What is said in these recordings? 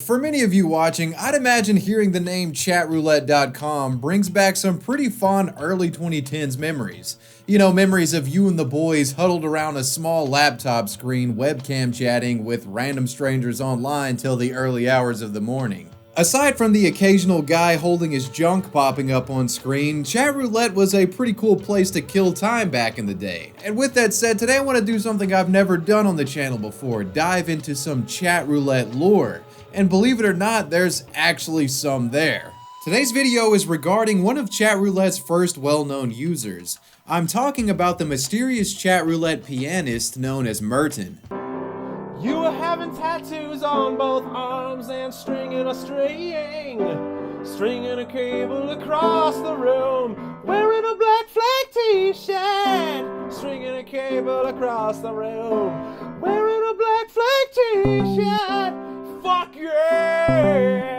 For many of you watching, I'd imagine hearing the name Chatroulette.com brings back some pretty fond early 2010s memories. You know, memories of you and the boys huddled around a small laptop screen webcam chatting with random strangers online till the early hours of the morning. Aside from the occasional guy holding his junk popping up on screen, Chatroulette was a pretty cool place to kill time back in the day. And with that said, today I want to do something I've never done on the channel before, dive into some Chatroulette lore. And believe it or not, there's actually some there. Today's video is regarding one of Chatroulette's first well-known users. I'm talking about the mysterious Chatroulette pianist known as Merton. You were having tattoos on both arms and stringing a cable across the room, wearing a black flag t-shirt, stringing a cable across the room, wearing a black flag t-shirt. Fuck yeah!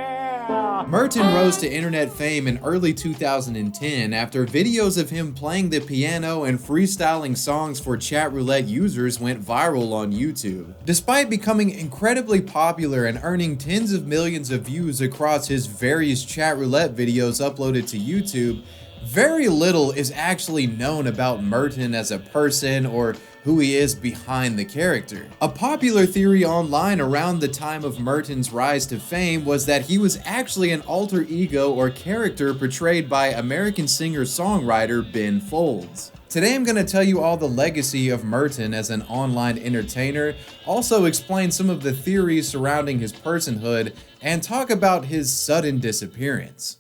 Merton rose to internet fame in early 2010 after videos of him playing the piano and freestyling songs for Chatroulette users went viral on YouTube. Despite becoming incredibly popular and earning tens of millions of views across his various Chatroulette videos uploaded to YouTube, very little is actually known about Merton as a person or who he is behind the character. A popular theory online around the time of Merton's rise to fame was that he was actually an alter ego or character portrayed by American singer-songwriter Ben Folds. Today I'm going to tell you all the legacy of Merton as an online entertainer, also explain some of the theories surrounding his personhood, and talk about his sudden disappearance.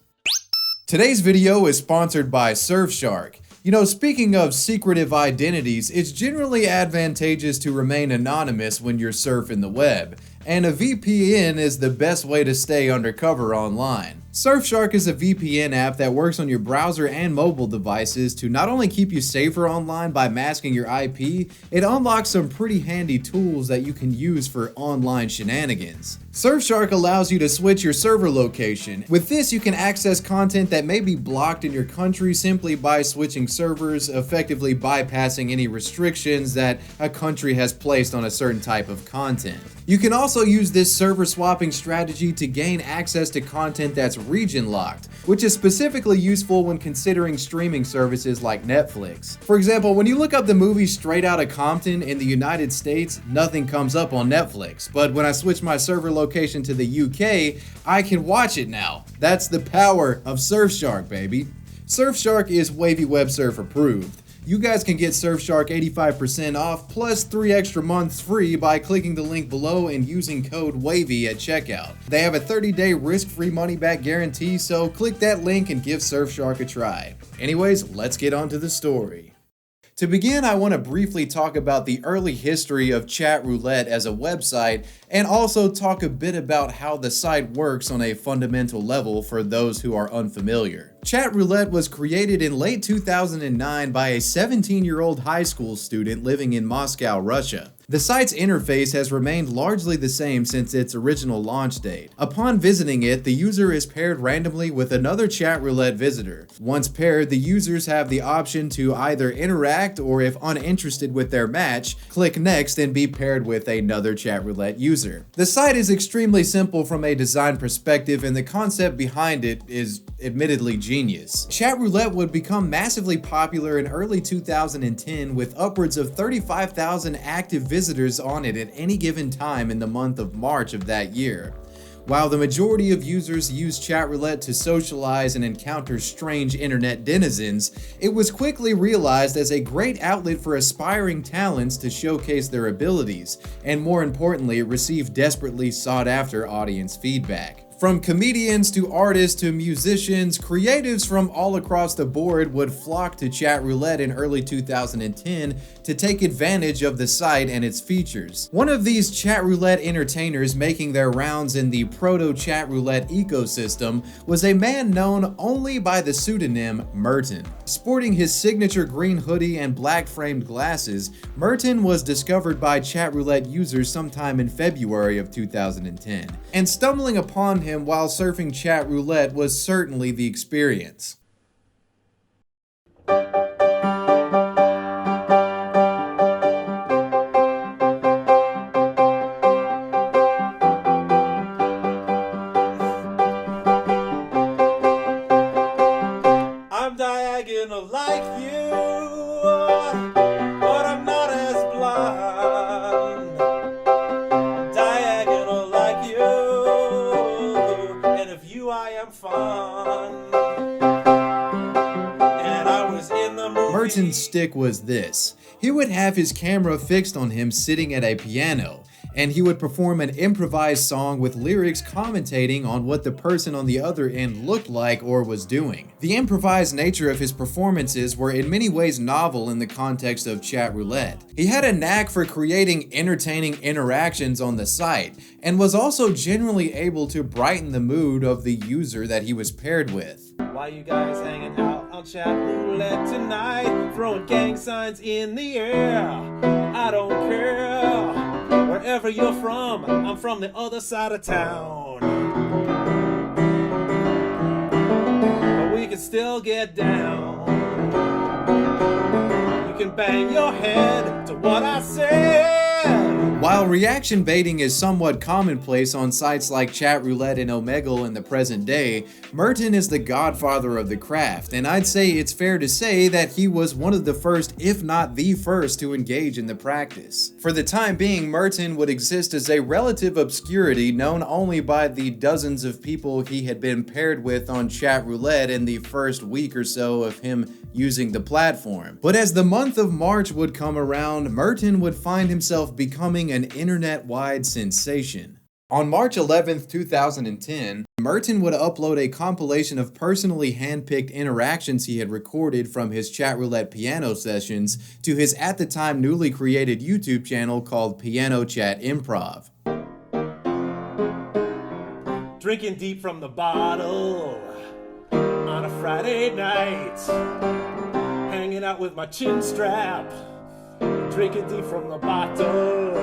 Today's video is sponsored by Surfshark. You know, speaking of secretive identities, it's generally advantageous to remain anonymous when you're surfing the web, and a VPN is the best way to stay undercover online. Surfshark is a VPN app that works on your browser and mobile devices to not only keep you safer online by masking your IP, it unlocks some pretty handy tools that you can use for online shenanigans. Surfshark allows you to switch your server location. With this, you can access content that may be blocked in your country simply by switching servers, effectively bypassing any restrictions that a country has placed on a certain type of content. You can also use this server swapping strategy to gain access to content that's region locked, which is specifically useful when considering streaming services like Netflix. For example, when you look up the movie Straight Outta Compton in the United States, nothing comes up on Netflix, but when I switch my server location to the UK, I can watch it now. That's the power of Surfshark, baby. Surfshark is wavywebsurf approved. You guys can get Surfshark 85% off plus 3 extra months free by clicking the link below and using code WAVY at checkout. They have a 30-day risk-free money-back guarantee, so click that link and give Surfshark a try. Anyways, let's get on to the story. To begin, I want to briefly talk about the early history of Chatroulette as a website and also talk a bit about how the site works on a fundamental level for those who are unfamiliar. Chatroulette was created in late 2009 by a 17-year-old high school student living in Moscow, Russia. The site's interface has remained largely the same since its original launch date. Upon visiting it, the user is paired randomly with another Chatroulette visitor. Once paired, the users have the option to either interact or, if uninterested with their match, click next and be paired with another Chatroulette user. The site is extremely simple from a design perspective, and the concept behind it is admittedly genius. Chatroulette would become massively popular in early 2010 with upwards of 35,000 active visitors on it at any given time in the month of March of that year. While the majority of users use Chatroulette to socialize and encounter strange internet denizens, it was quickly realized as a great outlet for aspiring talents to showcase their abilities, and more importantly, receive desperately sought-after audience feedback. From comedians to artists to musicians, creatives from all across the board would flock to Chatroulette in early 2010 to take advantage of the site and its features. One of these Chatroulette entertainers making their rounds in the proto-Chatroulette ecosystem was a man known only by the pseudonym Merton. Sporting his signature green hoodie and black framed glasses, Merton was discovered by Chatroulette users sometime in February of 2010, and stumbling upon him while surfing Chatroulette was certainly the experience. having fun. And I was in the movie. Merton's stick was this. He would have his camera fixed on him sitting at a piano, and he would perform an improvised song with lyrics commentating on what the person on the other end looked like or was doing. The improvised nature of his performances were in many ways novel in the context of Chatroulette. He had a knack for creating entertaining interactions on the site, and was also generally able to brighten the mood of the user that he was paired with. Why you guys hanging out on Chatroulette tonight? Throwing gang signs in the air. I don't care. Wherever you're from, I'm from the other side of town. But we can still get down. You can bang your head to what I said. While reaction baiting is somewhat commonplace on sites like Chatroulette and Omegle in the present day, Merton is the godfather of the craft, and I'd say it's fair to say that he was one of the first, if not the first, to engage in the practice. For the time being, Merton would exist as a relative obscurity known only by the dozens of people he had been paired with on Chatroulette in the first week or so of him using the platform. But as the month of March would come around, Merton would find himself becoming an internet-wide sensation. On March 11th, 2010, Merton would upload a compilation of personally handpicked interactions he had recorded from his Chatroulette piano sessions to his at the time newly created YouTube channel called Piano Chat Improv. Drinking deep from the bottle on a Friday night, hanging out with my chin strap, drinking deep from the bottle.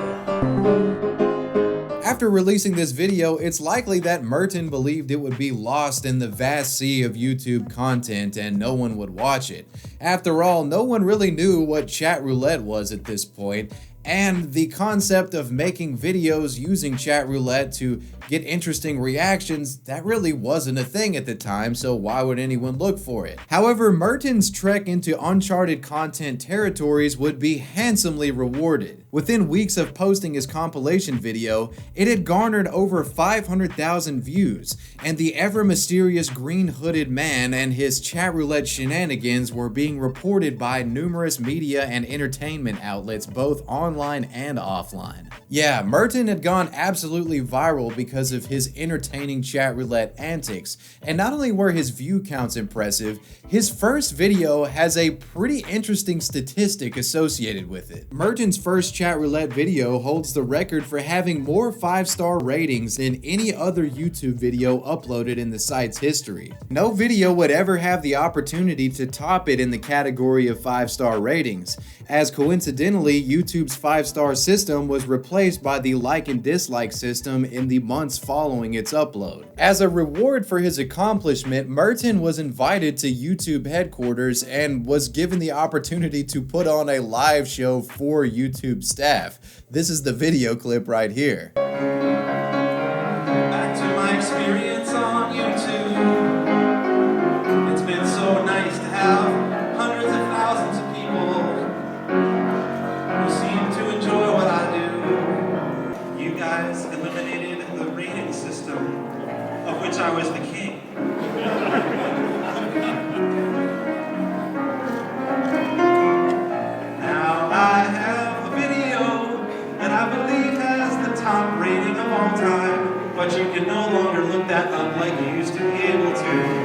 After releasing this video, it's likely that Merton believed it would be lost in the vast sea of YouTube content and no one would watch it. After all, no one really knew what Chatroulette was at this point, and the concept of making videos using Chatroulette to get interesting reactions, that really wasn't a thing at the time, so why would anyone look for it? However, Merton's trek into uncharted content territories would be handsomely rewarded. Within weeks of posting his compilation video, it had garnered over 500,000 views, and the ever-mysterious green-hooded man and his Chatroulette shenanigans were being reported by numerous media and entertainment outlets both online and offline. Yeah, Merton had gone absolutely viral because of his entertaining Chatroulette antics, and not only were his view counts impressive, his first video has a pretty interesting statistic associated with it. Merton's first Chatroulette video holds the record for having more 5-star ratings than any other YouTube video uploaded in the site's history. No video would ever have the opportunity to top it in the category of 5-star ratings, as coincidentally, YouTube's 5-star system was replaced by the like and dislike system in the months following its upload. As a reward for his accomplishment, Merton was invited to YouTube headquarters and was given the opportunity to put on a live show for YouTube staff. This is the video clip right here. Back to my experience on YouTube. It's been so nice to have hundreds of thousands of people who seem to enjoy what I do. You guys eliminated the rating system of which I was the king. Now I have a video that I believe has the top rating of all time, but you can no longer look that up like you used to be able to.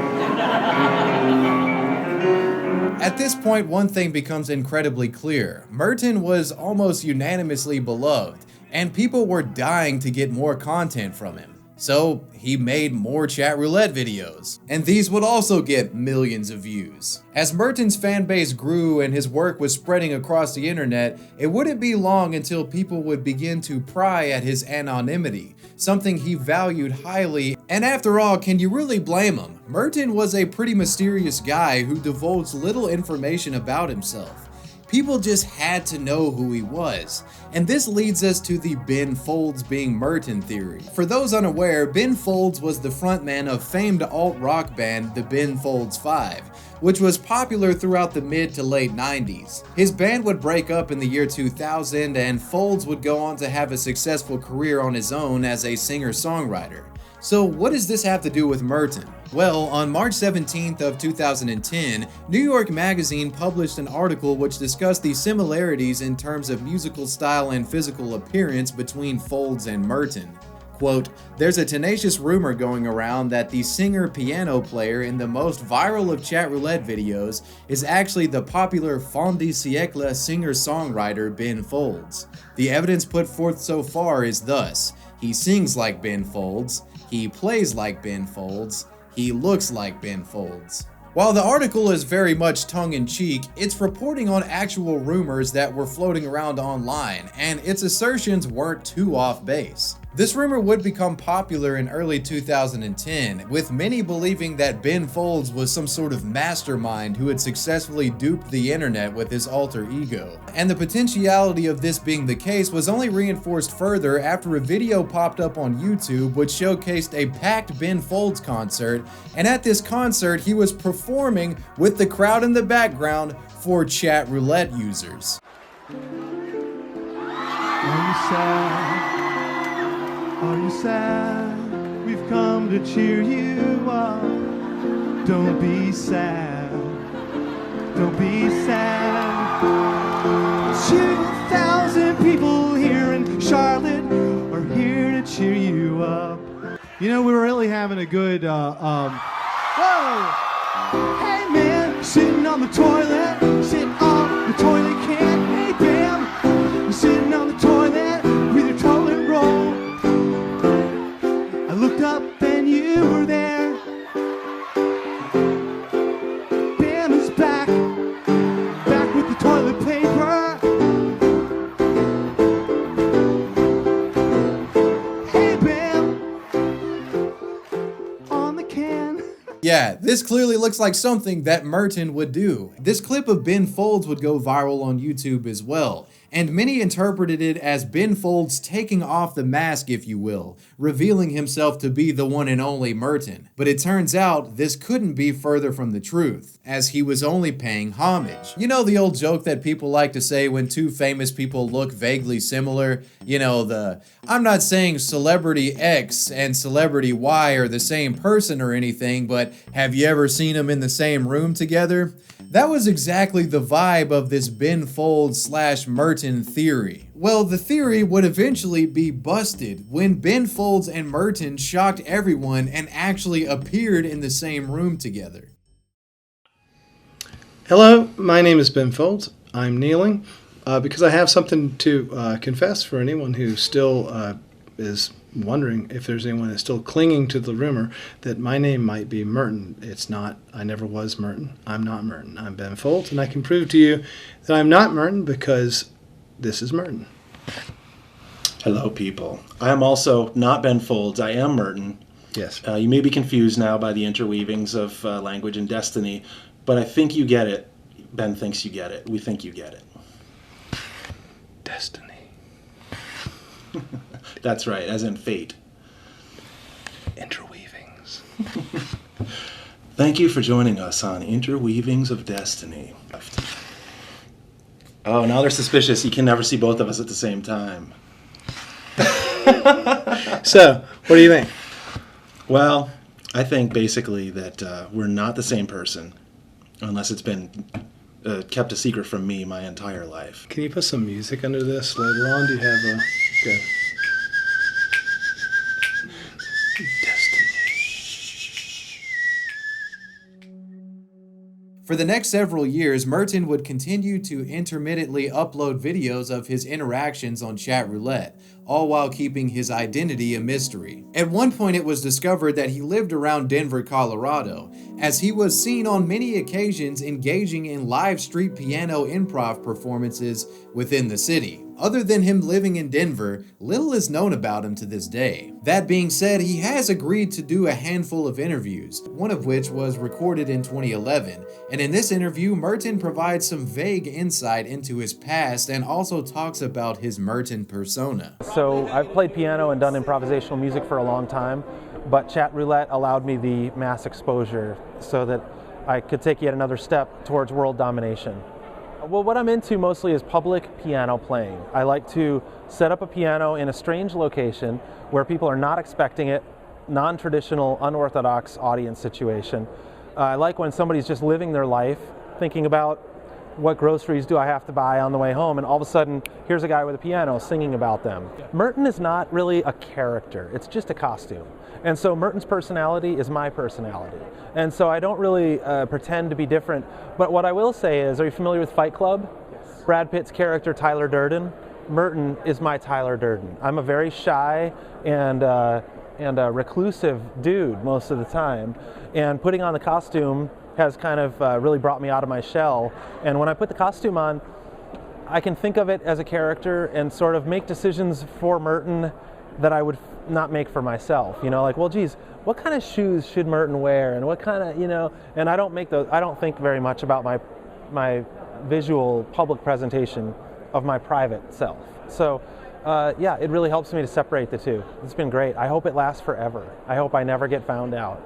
At this point, one thing becomes incredibly clear. Merton was almost unanimously beloved, and people were dying to get more content from him. So he made more Chatroulette videos, and these would also get millions of views. As Merton's fan base grew and his work was spreading across the internet, it wouldn't be long until people would begin to pry at his anonymity, something he valued highly. And after all, can you really blame him? Merton was a pretty mysterious guy who divulged little information about himself. People just had to know who he was. And this leads us to the Ben Folds being Merton theory. For those unaware, Ben Folds was the frontman of famed alt-rock band the Ben Folds 5, which was popular throughout the mid to late 90s. His band would break up in the year 2000, and Folds would go on to have a successful career on his own as a singer-songwriter. So what does this have to do with Merton? Well, on March 17th of 2010, New York Magazine published an article which discussed the similarities in terms of musical style and physical appearance between Folds and Merton. Quote, "There's a tenacious rumor going around that the singer-piano player in the most viral of Chatroulette videos is actually the popular fin de siècle singer-songwriter Ben Folds. The evidence put forth so far is thus: he sings like Ben Folds, he plays like Ben Folds, he looks like Ben Folds." While the article is very much tongue-in-cheek, it's reporting on actual rumors that were floating around online, and its assertions weren't too off base. This rumor would become popular in early 2010, with many believing that Ben Folds was some sort of mastermind who had successfully duped the internet with his alter ego. And the potentiality of this being the case was only reinforced further after a video popped up on YouTube which showcased a packed Ben Folds concert, and at this concert he was performing with the crowd in the background for Chatroulette users. Are you sad? We've come to cheer you up. Don't be sad. Don't be sad. 2,000 people here in Charlotte are here to cheer you up. You know, we're really having a good, whoa! Hey man, sitting on the toilet, sitting on the toilet can. Hey bam, you're sitting on the toilet with your toilet roll. I looked up and you were there. Bam is back with the toilet paper. Hey Bam, on the can. Yeah, this clearly looks like something that Merton would do. This clip of Ben Folds would go viral on YouTube as well, and many interpreted it as Ben Folds taking off the mask, if you will, revealing himself to be the one and only Merton. But it turns out this couldn't be further from the truth, as he was only paying homage. You know the old joke that people like to say when two famous people look vaguely similar? You know, I'm not saying celebrity X and celebrity Y are the same person or anything, but have you ever seen them in the same room together? That was exactly the vibe of this Ben Folds / Merton theory. Well, the theory would eventually be busted when Ben Folds and Merton shocked everyone and actually appeared in the same room together. Hello, my name is Ben Folds. I'm kneeling because I have something to confess for anyone who still is wondering if there's anyone that's still clinging to the rumor that my name might be Merton. It's not. I never was Merton. I'm not Merton. I'm Ben Folds, and I can prove to you that I'm not Merton because this is Merton. Hello, people. I am also not Ben Folds. I am Merton. Yes. You may be confused now by the interweavings of language and destiny, but I think you get it. Ben thinks you get it. We think you get it. Destiny. That's right, as in fate. Interweavings. Thank you for joining us on Interweavings of Destiny. Oh, now they're suspicious. You can never see both of us at the same time. So, what do you think? Well, I think basically that we're not the same person, unless it's been kept a secret from me my entire life. Can you put some music under this later on? Do you have a... Good. For the next several years, Merton would continue to intermittently upload videos of his interactions on Chatroulette, all while keeping his identity a mystery. At one point, it was discovered that he lived around Denver, Colorado, as he was seen on many occasions engaging in live street piano improv performances within the city. Other than him living in Denver, little is known about him to this day. That being said, he has agreed to do a handful of interviews, one of which was recorded in 2011, and in this interview, Merton provides some vague insight into his past and also talks about his Merton persona. So I've played piano and done improvisational music for a long time, but Chatroulette allowed me the mass exposure so that I could take yet another step towards world domination. Well, what I'm into mostly is public piano playing. I like to set up a piano in a strange location where people are not expecting it, non-traditional, unorthodox audience situation. I like when somebody's just living their life, thinking about what groceries do I have to buy on the way home, and all of a sudden, here's a guy with a piano singing about them. Merton is not really a character, it's just a costume. And so Merton's personality is my personality. And so I don't really pretend to be different. But what I will say is, are you familiar with Fight Club? Yes. Brad Pitt's character, Tyler Durden. Merton is my Tyler Durden. I'm a very shy and a reclusive dude most of the time. And putting on the costume has kind of really brought me out of my shell. And when I put the costume on, I can think of it as a character and sort of make decisions for Merton that I would not make for myself. You know, like, well, geez, what kind of shoes should Merton wear, and what kind of, you know, and I don't make those. I don't think very much about my visual public presentation of my private self. So, yeah, it really helps me to separate the two. It's been great. I hope it lasts forever. I hope I never get found out.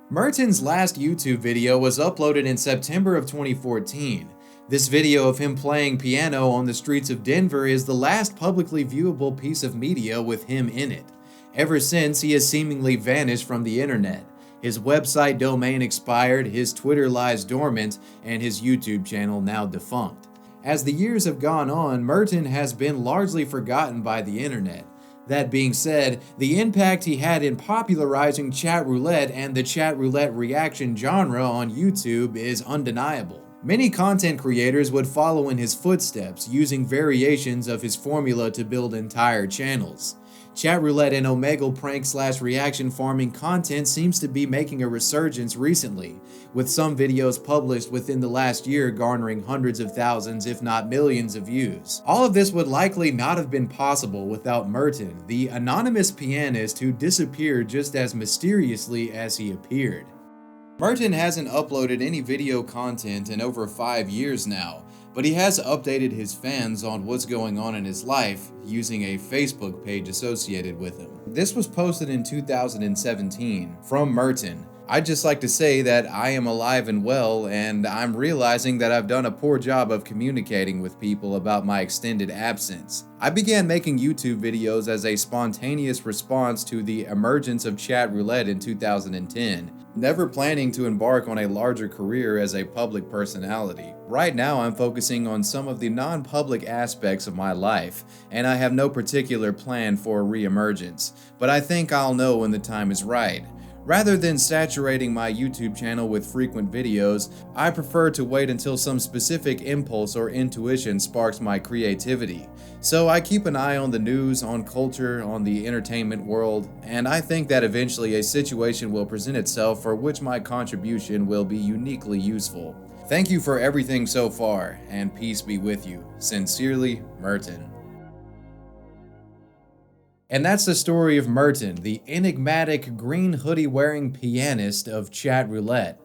Merton's last YouTube video was uploaded in September of 2014. This video of him playing piano on the streets of Denver is the last publicly viewable piece of media with him in it. Ever since, he has seemingly vanished from the internet. His website domain expired, his Twitter lies dormant, and his YouTube channel now defunct. As the years have gone on, Merton has been largely forgotten by the internet. That being said, the impact he had in popularizing Chatroulette and the Chatroulette reaction genre on YouTube is undeniable. Many content creators would follow in his footsteps, using variations of his formula to build entire channels. Chatroulette and Omegle prank/reaction farming content seems to be making a resurgence recently, with some videos published within the last year garnering hundreds of thousands if not millions of views. All of this would likely not have been possible without Merton, the anonymous pianist who disappeared just as mysteriously as he appeared. Merton hasn't uploaded any video content in over 5 years now, but he has updated his fans on what's going on in his life using a Facebook page associated with him. This was posted in 2017 from Merton. I'd just like to say that I am alive and well, and I'm realizing that I've done a poor job of communicating with people about my extended absence. I began making YouTube videos as a spontaneous response to the emergence of Chatroulette in 2010, never planning to embark on a larger career as a public personality. Right now, I'm focusing on some of the non-public aspects of my life, and I have no particular plan for re-emergence, but I think I'll know when the time is right. Rather than saturating my YouTube channel with frequent videos, I prefer to wait until some specific impulse or intuition sparks my creativity. So I keep an eye on the news, on culture, on the entertainment world, and I think that eventually a situation will present itself for which my contribution will be uniquely useful. Thank you for everything so far, and peace be with you. Sincerely, Merton. And that's the story of Merton, the enigmatic green hoodie wearing pianist of Chatroulette.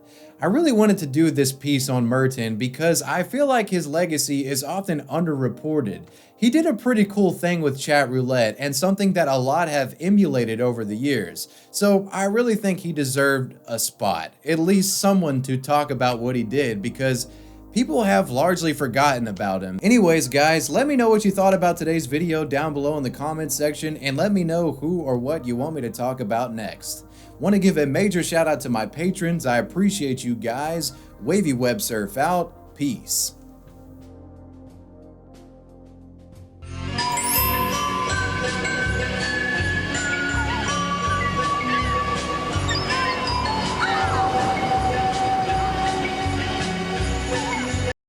I really wanted to do this piece on Merton because I feel like his legacy is often underreported. He did a pretty cool thing with Chatroulette and something that a lot have emulated over the years. So I really think he deserved a spot, at least someone to talk about what he did, because people have largely forgotten about him. Anyways, guys, let me know what you thought about today's video down below in the comments section, and let me know who or what you want me to talk about next. Want to give a major shout out to my patrons. I appreciate you guys. Wavywebsurf out. Peace.